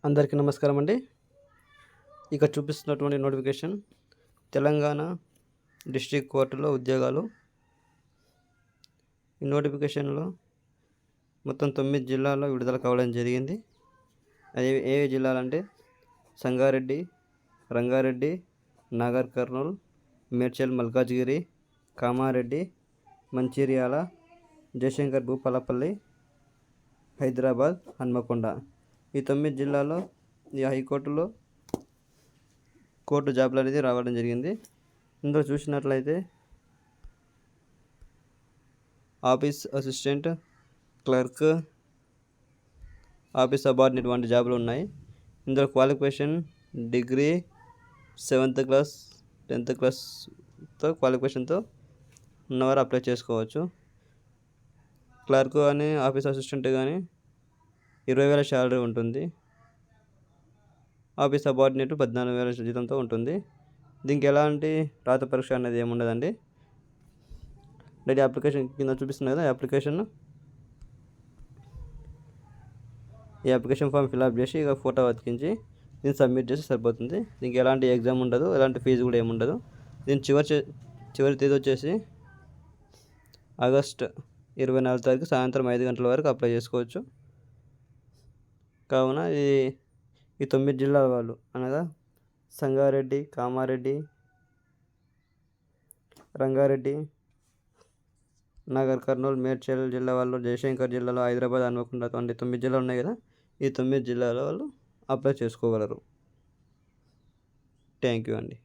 అందరికీ నమస్కారం అండి. ఇక్కడ చూపిస్తున్నటువంటి నోటిఫికేషన్ తెలంగాణ డిస్ట్రిక్ట్ కోర్టులో ఉద్యోగాలు. ఈ నోటిఫికేషన్లో మొత్తం 9 జిల్లాల్లో విడుదల కావడం జరిగింది. అది ఏ జిల్లాలంటే సంగారెడ్డి, రంగారెడ్డి, నాగర్ కర్నూల్, మేడ్చల్ మల్కాజ్గిరి, కామారెడ్డి, మంచిర్యాల, జయశంకర్ భూపాలపల్లి, హైదరాబాద్, హన్మకొండ. ఈ 9 జిల్లాల్లో ఈ హైకోర్టులో కోర్టు జాబ్లు అనేది రావడం జరిగింది. ఇందులో చూసినట్లయితే office assistant, clerk, office subordinate వంటి జాబులు ఉన్నాయి. ఇందులో qualification degree, 7th class 10th క్లాస్తో క్వాలిఫికేషన్తో ఉన్నవారు అప్లై చేసుకోవచ్చు. క్లర్క్ కానీ ఆఫీస్ అసిస్టెంట్ కానీ 20,000 శాలరీ ఉంటుంది. ఆఫీస్ సబార్డినేట్ 14,000 జీతంతో ఉంటుంది. దీనికి ఎలాంటి రాత పరీక్ష అనేది ఏముండదండి. డైలీ అప్లికేషన్ కింద చూపిస్తుంది కదా, ఈ అప్లికేషన్ ఫామ్ ఫిల్అప్ చేసి ఇక ఫోటో అతికించి దీన్ని సబ్మిట్ చేసి సరిపోతుంది. దీనికి ఎలాంటి ఎగ్జామ్ ఉండదు, ఎలాంటి ఫీజు కూడా ఏముండదు. దీని చివరి తేదీ వచ్చేసి ఆగస్ట్ 24 తారీఖు సాయంత్రం 5 గంటల వరకు అప్లై చేసుకోవచ్చు. కావున ఈ 9 జిల్లాల వాళ్ళు అనగా సంగారెడ్డి, కామారెడ్డి, రంగారెడ్డి, నాగర్ కర్నూల్, మేడ్చల్ జిల్లా వాళ్ళు, జయశంకర్ జిల్లాలో, హైదరాబాద్, హన్మకొండ వంటి 9 జిల్లాలు ఉన్నాయి కదా, ఈ 9 జిల్లాల వాళ్ళు అప్లై చేసుకోగలరు. థ్యాంక్ యూ అండి.